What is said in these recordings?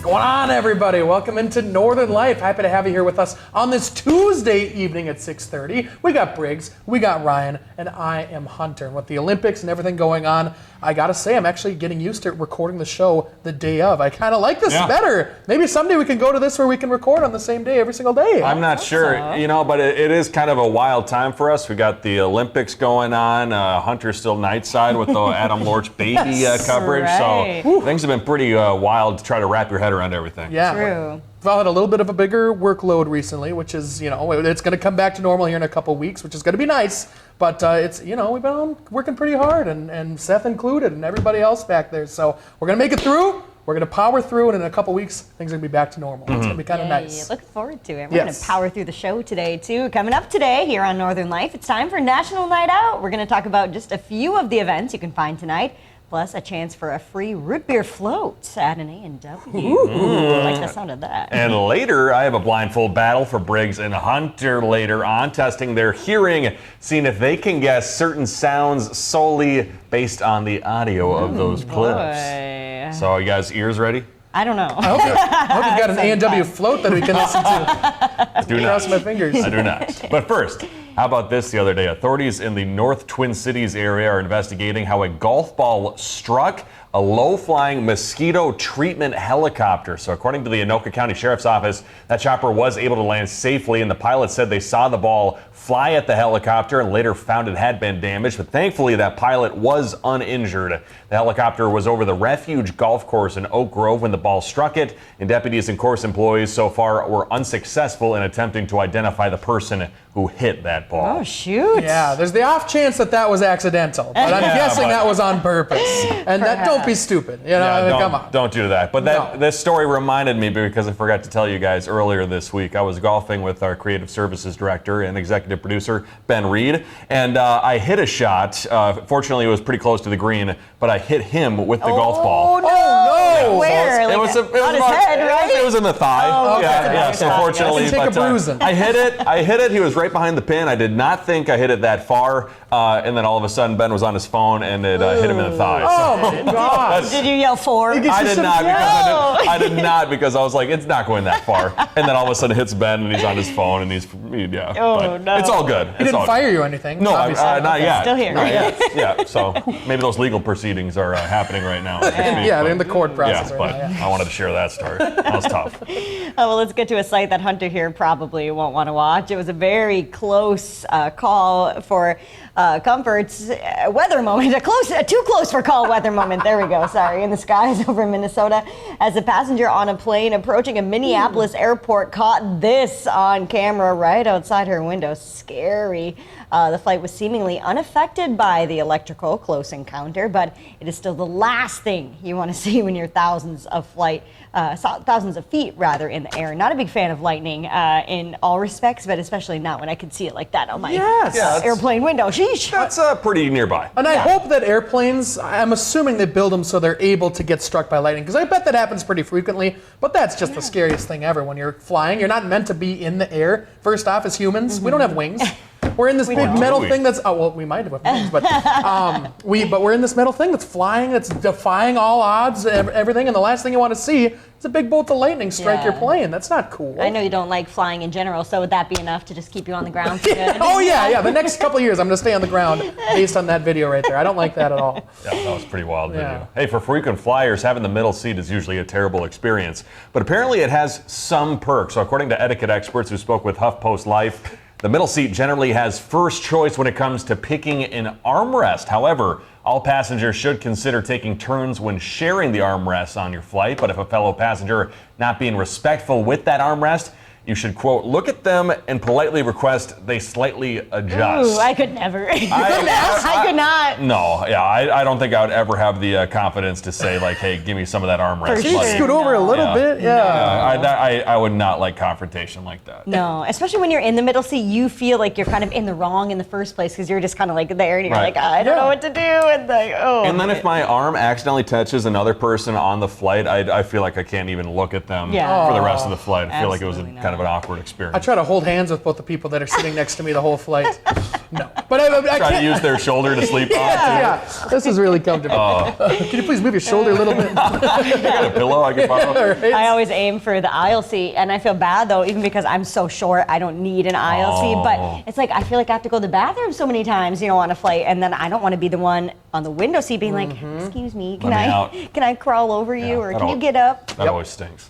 going on, everybody? Welcome into Northern Life. Happy to have you here with us on this Tuesday evening at 6:30. We got Briggs, we got Ryan, and I am Hunter. And with the Olympics and everything going on, I gotta say, I'm actually getting used to recording the show the day of. I kind of like this better. Maybe someday we can go to this where we can record on the same day every single day. I'm not sure, but it is kind of a wild time for us. We got the Olympics going on. Hunter's still nightside with the Adam Lorch baby coverage. Right. So things have been pretty wild to try to wrap your head around everything. Yeah. True. We've all had a little bit of a bigger workload recently, which is, it's going to come back to normal here in a couple weeks, which is going to be nice. But it's, we've been working pretty hard, and Seth included, and everybody else back there. So we're going to make it through. We're going to power through, and in a couple weeks, things are going to be back to normal. It's going to be kind of nice. Look forward to it. We're going to power through the show today, too. Coming up today here on Northern Life, it's time for National Night Out. We're going to talk about just a few of the events you can find tonight, plus a chance for a free root beer float at an A&W. I like the sound of that. And later, I have a blindfold battle for Briggs and Hunter later on, testing their hearing, seeing if they can guess certain sounds solely based on the audio of those clips. So, you guys, ears ready? I don't know. I hope you've got an A&W float that we can listen to. I do not. Cross my fingers. I do not. But first, how about this the other day? Authorities in the North Twin Cities area are investigating how a golf ball struck a low-flying mosquito treatment helicopter. So according to the Anoka County Sheriff's Office, that chopper was able to land safely, and the pilot said they saw the ball fly at the helicopter and later found it had been damaged. But thankfully, that pilot was uninjured. The helicopter was over the Refuge Golf Course in Oak Grove when the ball struck it, and deputies and course employees so far were unsuccessful in attempting to identify the person who hit that ball. Oh, shoot. Yeah, there's the off chance that was accidental, but I'm guessing that was on purpose. And that don't be stupid. Come on. Don't do that. But this story reminded me, because I forgot to tell you guys earlier this week, I was golfing with our creative services director and executive producer, Ben Reed, and I hit a shot. Fortunately, it was pretty close to the green, but I hit him with the golf ball. Oh, no. Yeah, Where? It was on his head, right? It was in the thigh. Oh, So fortunately, take a bruising. I hit it. He was right behind the pin. I did not think I hit it that far, and then all of a sudden Ben was on his phone and it hit him in the thigh. Oh my God! Did you yell for? I did not because I was like, it's not going that far. And then all of a sudden it hits Ben and he's on his phone and Oh, no. It's all good. He didn't fire you or anything? No, not yet. Still here. Not yet. Yeah. So maybe those legal proceedings are happening right now. They're in the court process right now. I wanted to share that story. That was tough. Well, let's get to a site that Hunter here probably won't want to watch. It was a very close call for Comfort's weather moment. Too close for call weather moment. There we go. Sorry. In the skies over Minnesota, as a passenger on a plane approaching a Minneapolis airport caught this on camera right outside her window. Scary. The flight was seemingly unaffected by the electrical close encounter, but it is still the last thing you want to see when you're thousands of feet rather in the air. Not a big fan of lightning in all respects, but especially not when I can see it like that on my airplane window. Sheesh. That's pretty nearby. And I hope that airplanes, I'm assuming they build them so they're able to get struck by lightning, because I bet that happens pretty frequently, but that's just the scariest thing ever. When you're flying, you're not meant to be in the air. First off, as humans, we don't have wings. We're in this big metal thing that's, we might have wings, but we're in this metal thing that's flying, that's defying all odds, everything, and the last thing you want to see is a big bolt of lightning strike your plane. That's not cool. I know you don't like flying in general, so would that be enough to just keep you on the ground? Oh yeah. The next couple of years, I'm going to stay on the ground based on that video right there. I don't like that at all. Yeah, that was a pretty wild video. Hey, for frequent flyers, having the middle seat is usually a terrible experience, but apparently it has some perks. So according to etiquette experts who spoke with HuffPost Life, the middle seat generally has first choice when it comes to picking an armrest. However, all passengers should consider taking turns when sharing the armrest on your flight. But if a fellow passenger not being respectful with that armrest, you should, quote, look at them and politely request they slightly adjust. Ooh, I could never. I could not. No, I don't think I would ever have the confidence to say, like, hey, give me some of that armrest. Can you scoot over a little bit? I would not like confrontation like that. No, especially when you're in the middle seat, you feel like you're kind of in the wrong in the first place because you're just kind of like there and you're like, I don't know what to do. And like, And then if my arm accidentally touches another person on the flight, I feel like I can't even look at them for the rest of the flight. I feel like it was kind of an awkward experience. I try to hold hands with both the people that are sitting next to me the whole flight. No. But I Try to can't. use their shoulder to sleep on. Yeah, this is really comfortable. Can you please move your shoulder a little bit? Got a pillow I can borrow? Right? I always aim for the aisle seat, and I feel bad though, even because I'm so short, I don't need an aisle seat. But it's like I feel like I have to go to the bathroom so many times, on a flight, and then I don't want to be the one on the window seat being like, "Excuse me, Let me out." can I crawl over you, or can you get up?" That always stinks.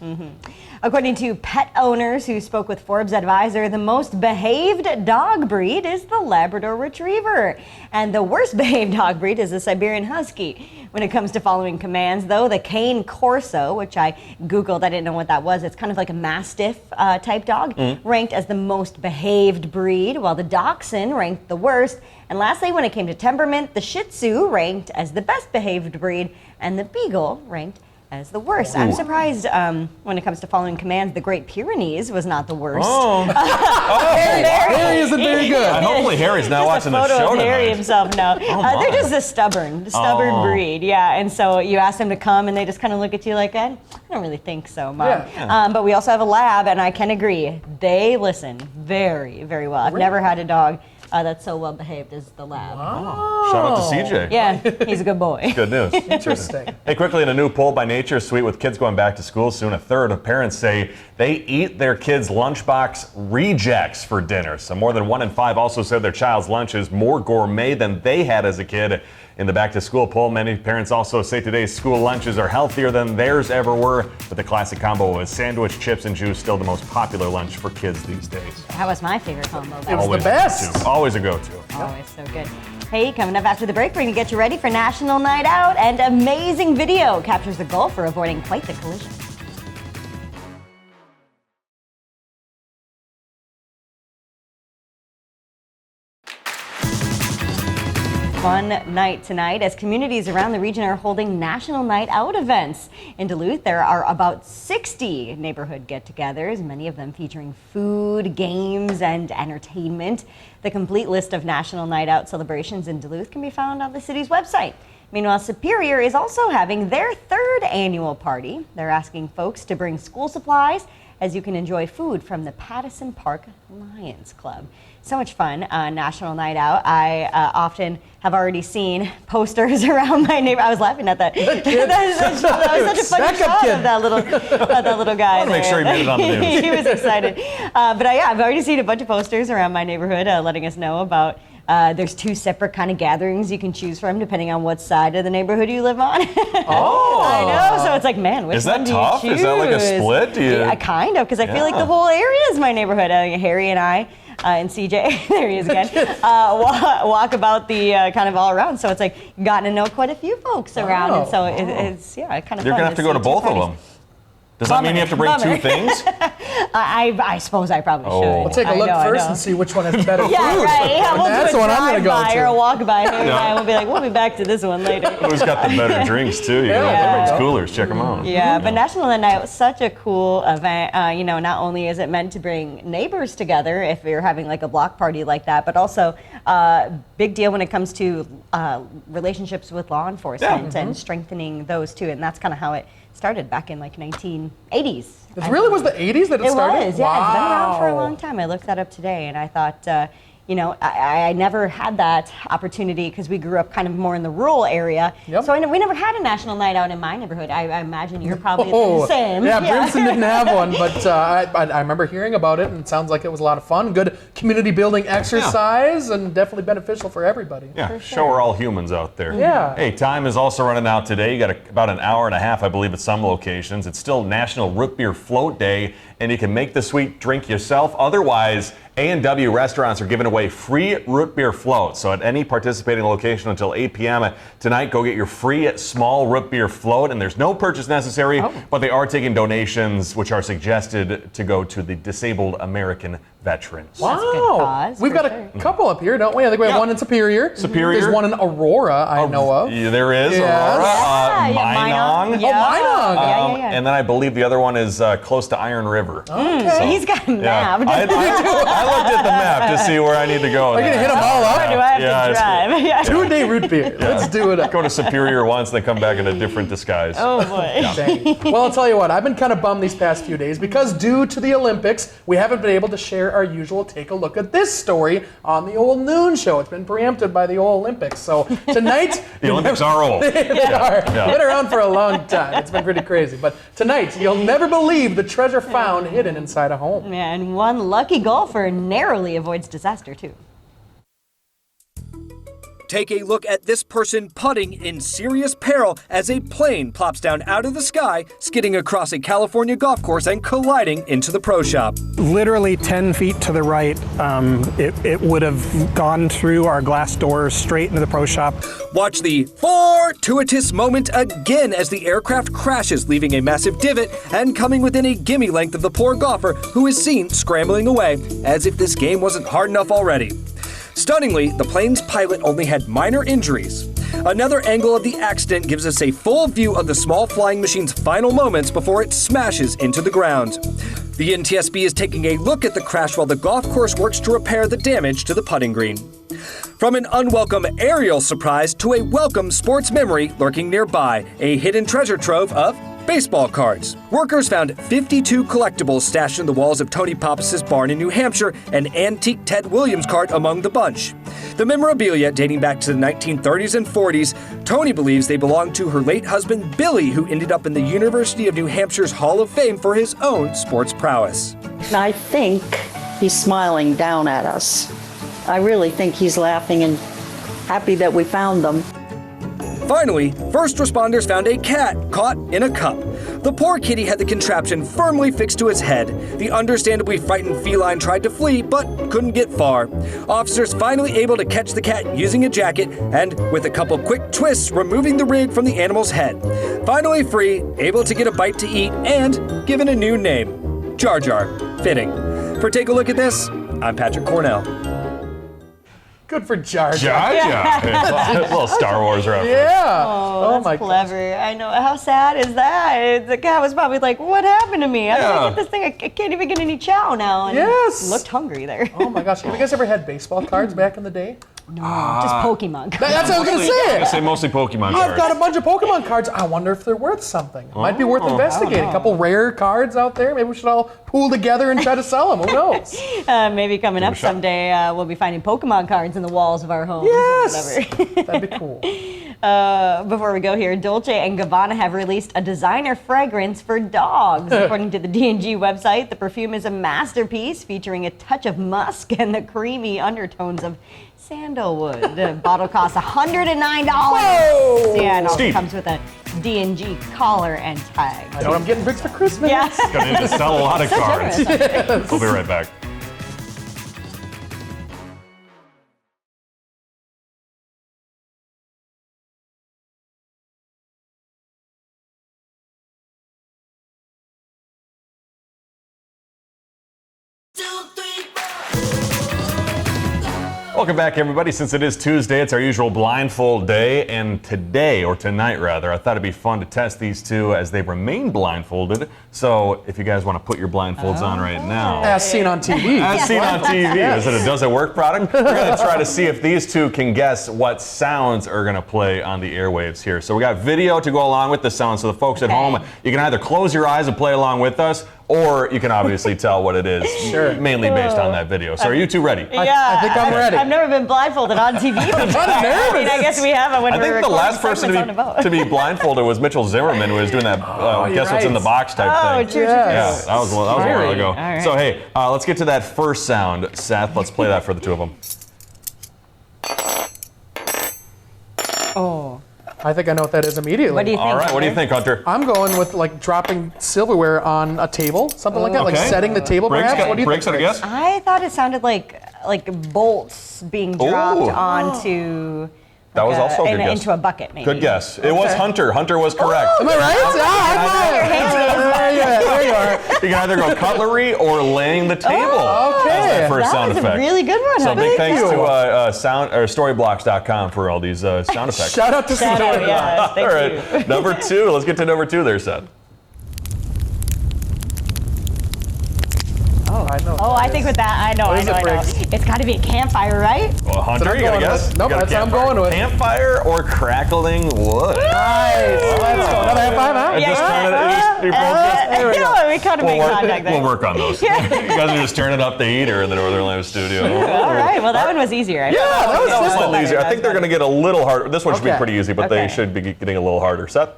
According to pet owners who spoke with Forbes Advisor, the most behaved dog breed is the Labrador Retriever. And the worst behaved dog breed is the Siberian Husky. When it comes to following commands, though, the Cane Corso, which I Googled, I didn't know what that was. It's kind of like a Mastiff type dog, ranked as the most behaved breed, while the Dachshund ranked the worst. And lastly, when it came to temperament, the Shih Tzu ranked as the best behaved breed, and the Beagle ranked as the worst. I'm surprised when it comes to following commands, the Great Pyrenees was not the worst. Harry isn't very good. And hopefully Harry's not watching the photo show of Harry tonight. himself, no. They're just a stubborn breed, yeah. And so you ask them to come and they just kind of look at you like, I don't really think so, Mom. Yeah. But we also have a lab, and I can agree, they listen very, very well. I've never had a dog that's so well behaved as the lab. Shout out to CJ. Yeah, he's a good boy. Good news. Interesting. Hey, quickly, in a new poll by Nature Suite with kids going back to school soon, a third of parents say they eat their kids' lunchbox rejects for dinner. So more than 1 in 5 also said their child's lunch is more gourmet than they had as a kid. In the back-to-school poll, many parents also say today's school lunches are healthier than theirs ever were, but the classic combo is sandwich, chips, and juice still the most popular lunch for kids these days. That was my favorite combo. It was Always the best. A go-to. Always a go-to. Always so good. Hey, coming up after the break, we're going to get you ready for National Night Out, and amazing video captures the golfer avoiding quite the collision. Fun night tonight as communities around the region are holding National Night Out events. In Duluth, there are about 60 neighborhood get-togethers, many of them featuring food, games, and entertainment. The complete list of National Night Out celebrations in Duluth can be found on the city's website. Meanwhile, Superior is also having their 3rd annual party. They're asking folks to bring school supplies as you can enjoy food from the Pattison Park Lions Club. So much fun, National Night Out. I often have already seen posters around my neighbor. I was laughing at that. that was such a funny shot of that little guy. I want to make sure he made it on the news. He was excited. I've already seen a bunch of posters around my neighborhood letting us know about there's 2 separate kind of gatherings you can choose from depending on what side of the neighborhood you live on. Oh. I know. So it's like, man, which Is one that do tough? you choose? Is that like a split? Do you... Yeah, kind of, because I feel like the whole area is my neighborhood. Harry and I and CJ, there he is again, walk about the kind of all around. So it's like gotten to know quite a few folks around. And so it's kind of You're fun going to have to go to both of them. Does that mean you have to bring 2 things? I suppose I probably should. We'll take a look first and see which one has better food. Yeah, right. Yeah, we'll That's do a what I'm gonna go drive-by to. or a walk-by. Maybe we'll be like, we'll be back to this one later. Who's got the better drinks, too? You Yeah. know, coolers. Check them out. Yeah, but National Night Out was such a cool event. Not only is it meant to bring neighbors together if you're having like a block party like that, but also big deal when it comes to relationships with law enforcement and strengthening those too. And that's kind of how it started back in like 1980s. It really was the 80s that it started? It was, yeah. It's been around for a long time. I looked that up today, and I thought, I never had that opportunity because we grew up kind of more in the rural area. Yep. So we never had a National Night Out in my neighborhood. I imagine you're probably the same. Yeah, Brimson didn't have one, but I remember hearing about it, and it sounds like it was a lot of fun. Good community building exercise, and definitely beneficial for everybody. Yeah, show we're all humans out there. Yeah. Hey, time is also running out today. You got about an hour and a half, I believe, at some locations. It's still National Root Beer Float Day, and you can make the sweet drink yourself. Otherwise, A&W restaurants are giving away free root beer floats. So at any participating location until 8 p.m. tonight, go get your free small root beer float. And there's no purchase necessary, but they are taking donations, which are suggested to go to the disabled American veterans. Wow. That's a good cause, We've for got a couple up here, don't we? I think we have one in Superior. Superior. There's one in Aurora, I know of. Yeah, there is. Yes. Aurora. Minong. Yeah. Minong. Yeah. And then I believe the other one is close to Iron River. Okay. He's got a map. I looked at the map to see where I need to go. Are you going to hit them all Or up? do I have Yeah, to it's drive? Yeah. 2-day root beer. Let's do it up. Go to Superior once, then come back in a different disguise. Oh boy. Dang. Well, I'll tell you what, I've been kind of bummed these past few days because due to the Olympics, we haven't been able to share our usual take a look at this story on the old noon show. It's been preempted by the old Olympics. So tonight... The Olympics are old. They are. Been around for a long time. It's been pretty crazy. But tonight, you'll never believe the treasure found hidden inside a home. Yeah, and one lucky golfer narrowly avoids disaster, too. Take a look at this person putting in serious peril as a plane plops down out of the sky, skidding across a California golf course and colliding into the pro shop. Literally 10 feet to the right, it would have gone through our glass doors straight into the pro shop. Watch the fortuitous moment again as the aircraft crashes, leaving a massive divot and coming within a gimme length of the poor golfer, who is seen scrambling away as if this game wasn't hard enough already. Stunningly, the plane's pilot only had minor injuries. Another angle of the accident gives us a full view of the small flying machine's final moments before it smashes into the ground. The NTSB is taking a look at the crash while the golf course works to repair the damage to the putting green. From an unwelcome aerial surprise to a welcome sports memory lurking nearby, a hidden treasure trove of baseball cards. Workers found 52 collectibles stashed in the walls of Tony Pappas' barn in New Hampshire, an antique Ted Williams card among the bunch. The memorabilia, dating back to the 1930s and 40s, Tony believes they belonged to her late husband Billy, who ended up in the University of New Hampshire's Hall of Fame for his own sports prowess. I think he's smiling down at us. I really think he's laughing and happy that we found them. Finally, first responders found a cat caught in a cup. The poor kitty had the contraption firmly fixed to its head. The understandably frightened feline tried to flee, but couldn't get far. Officers finally able to catch the cat using a jacket, and with a couple quick twists, removing the rig from the animal's head. Finally free, able to get a bite to eat, and given a new name, Jar Jar. Fitting. For Take a Look at This, I'm Patrick Cornell. Good for Jar Jar. Jar Jar. A little Star Wars reference. Yeah. Oh, that's my clever. I know. How sad is that? The cat was probably like, what happened to me? How did I get this thing? I can't even get any chow now. And Yes. looked hungry there. Oh my gosh. Have you guys ever had baseball cards back in the day? No, just Pokemon. That's what I was going to say. I say mostly Pokemon cards. I've got a bunch of Pokemon cards. I wonder if they're worth something. Might be worth investigating. A couple rare cards out there. Maybe we should all pool together and try to sell them. Who knows? Maybe coming up someday, we'll be finding Pokemon cards in the walls of our homes. Yes. Or whatever. That'd be cool. Before we go here, Dolce & Gabbana have released a designer fragrance for dogs. According to the D&G website, the perfume is a masterpiece featuring a touch of musk and the creamy undertones of sandalwood. The bottle costs $109. Whoa! Yeah, and also Steep. comes with a D&G collar and tag. I know what I'm getting Briggs for Christmas. Yeah. Gonna need to sell a lot of So cards. generous. We'll be right back. Welcome back, everybody. Since it is Tuesday, it's our usual blindfold day, and today, or tonight rather, I thought it'd be fun to test these two as they remain blindfolded. So if you guys want to put your blindfolds on right now. As seen on TV. As seen on TV. Is it a Does It Work product? We're going to try to see if these two can guess what sounds are going to play on the airwaves here. So we got video to go along with the sound. So the folks at home, you can either close your eyes and play along with us, or you can obviously tell what it is, mainly based on that video. So are you two ready? Yeah, I think I'm ready. I've never been blindfolded on TV before. I mean, I guess we haven't when I we were think the recording last person segments on the boat. to be blindfolded was Mitchell Zimmerman, who was doing that guess what's in the box type Oh, thing. true. Yeah, that was a while ago. All right. So hey, let's get to that first sound. Seth, let's play that for the two of them. Oh. I think I know what that is immediately. What do you think? All right, what do you Hunter? think, Hunter? I'm going with like dropping silverware on a table, something like that, like Okay. setting the table Briggs, perhaps. What do you Briggs, think? had a guess? I thought it sounded like bolts being dropped Ooh. onto. That was also a good guess. Into a bucket, maybe. Good guess. It was Hunter. Hunter was correct. Am I right? There you are. You can either go cutlery or laying the table. okay. As that first That sound was effect. a really good one. So Hunter. big thanks you. to storyblocks.com for all these sound effects. Shout out to Shout out, Story. yeah, thank All you. right, number two. Let's get to number two there, Seth. Oh, I know. Oh, I think with that, I know. What is it, Briggs? It's got to be a campfire, right? Well, Hunter, I'm you gotta going guess. with. Nope, You got a that's what I'm campfire? going with. Campfire or crackling wood? Nice. Let's go. Another high five, huh? I just turned it. You both just- There we go. We kind of made contact there. We'll work on those. You guys are just turning up the heater in the Northern Live studio. All right. Well, that one was easier. Yeah, that was simple. Slightly easier. I think they're going to get a little harder. This one should be Okay. pretty easy, but they Okay. should be getting a little harder. Set.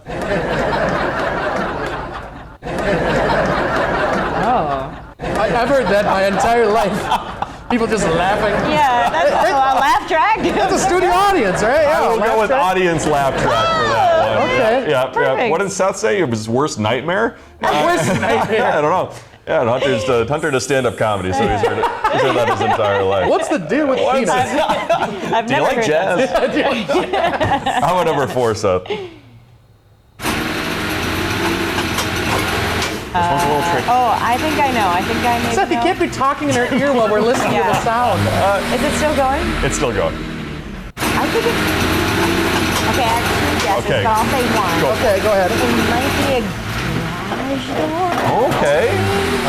I've heard that my entire life. People just laughing. Yeah, that's a laugh track. That's a studio audience, right? I Yeah, will go laugh with track. audience laugh track for that one. Okay. Yeah. Perfect. What did Seth say? It was his worst nightmare? Worst nightmare. I don't know. Yeah, and Hunter does stand-up comedy, so he's heard that his entire life. What's the deal with penis? I've Do you never like heard that. jazz? How about number 4, Seth? This one's a little tricky. Oh, I think I know. I think I maybe Seth, you know. can't be talking in her ear while we're listening to Yeah. the sound. Is it still going? It's still going. I think it's... Okay, I have 2 guesses, Okay. but I'll say one. Okay, go ahead. It might be a garage door. Okay.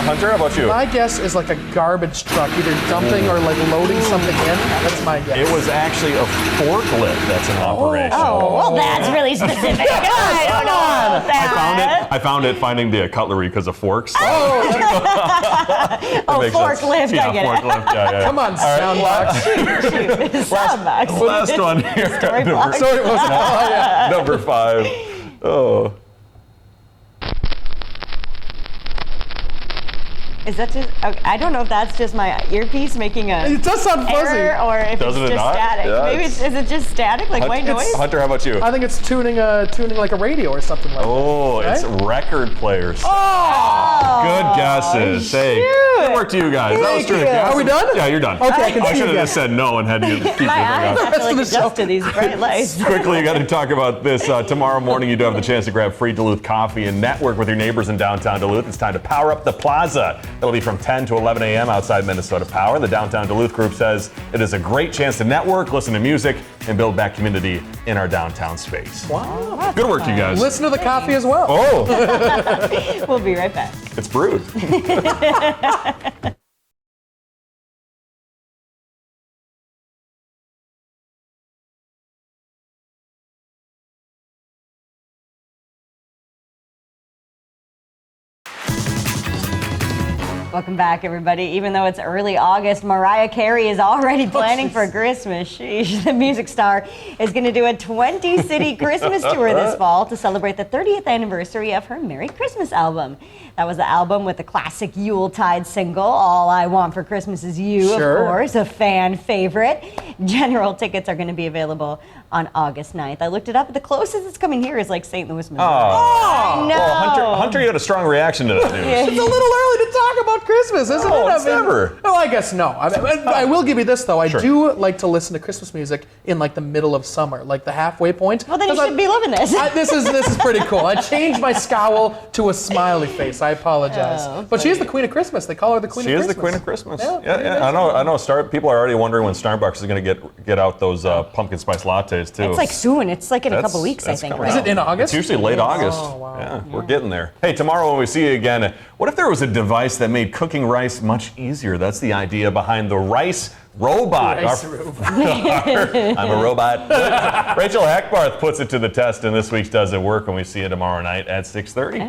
Hunter, how about you? My guess is like a garbage truck, either dumping or like loading something in. That's my guess. It was actually a forklift that's in operation. Oh, well, that's really specific. I don't know about that. I found it finding the cutlery because of forks. Oh, Makes sense. forklift, Yeah, I get it. forklift. Yeah. Come on, soundbox. Soundbox. Last one here. Story block. Sorry, what was it? Oh, yeah. Number 5. Oh. Is that just? Okay, I don't know if that's just my earpiece making a It does sound fuzzy. error or if Doesn't it's it just not? static. Yeah, Maybe is it just static, like white noise? Hunter, how about you? I think it's tuning like a radio or something like that. Oh, it's Right? record players. Oh, Good guesses. Hey, shoot. good work to you guys. That was Thank terrific. you. Are we done? Yeah, you're done. Okay, I can see should have you just said no and had you keep your thing My eyes on. have to like Rest of the adjust to these bright lights. Quickly, you got to talk about this. Tomorrow morning, you do have the chance to grab free Duluth coffee and network with your neighbors in downtown Duluth. It's time to power up the plaza. It'll be from 10 to 11 a.m. outside Minnesota Power. The Downtown Duluth group says it is a great chance to network, listen to music, and build back community in our downtown space. Wow. Good work, you guys. Listen to the coffee as well. Oh, We'll be right back. it's brewed. Welcome back, everybody. Even though it's early August, Mariah Carey is already planning for Christmas. Sheesh. The music star is going to do a 20-city Christmas tour this fall to celebrate the 30th anniversary of her Merry Christmas album. That was the album with the classic Yuletide single, All I Want for Christmas Is You, Sure. of course, a fan favorite. General tickets are going to be available on August 9th. I looked it up. The closest it's coming here is like St. Louis, Missouri. Oh, No. well, Hunter, you had a strong reaction to that news. It's a little early to talk about Christmas, isn't No, it? it's never. No, I guess no. I will give you this though. I do like to listen to Christmas music in like the middle of summer, like the halfway point. Well, then you 'Cause should be loving this. This is pretty cool. I changed my scowl to a smiley face. I apologize. But she is the Queen of Christmas. They call her the Queen She of is Christmas. the Queen of Christmas. Yeah, Yeah. I know. People are already wondering when Starbucks is going to get out those pumpkin spice lattes too. It's like soon. It's like in a That's- couple weeks, I that's think. coming Right? out. Is it in August? It's usually late August. Oh, wow. Yeah, we're getting there. Hey, tomorrow when we see you again, what if there was a device that made cooking rice much easier? That's the idea behind the rice robot. Rice I'm a robot. Rachel Hackbarth puts it to the test in this week's Does It Work when we see you tomorrow night at 6:30.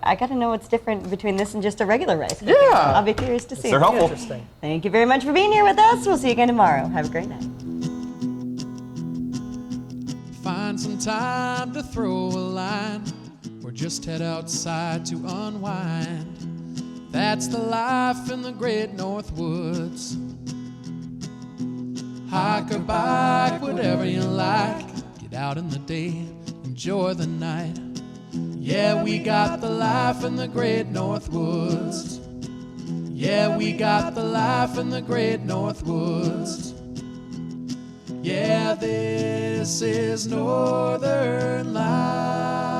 I got to know what's different between this and just a regular rice cooker. Yeah. I'll be curious to see. They're helpful. Interesting. Thank you very much for being here with us. We'll see you again tomorrow. Have a great night. Find some time to throw a line or just head outside to unwind. That's the life in the great North Woods. Hike or bike, whatever you like. Get out in the day, enjoy the night. Yeah, we got the life in the great North Woods. Yeah, we got the life in the great North Woods. Yeah, this is Northern Life.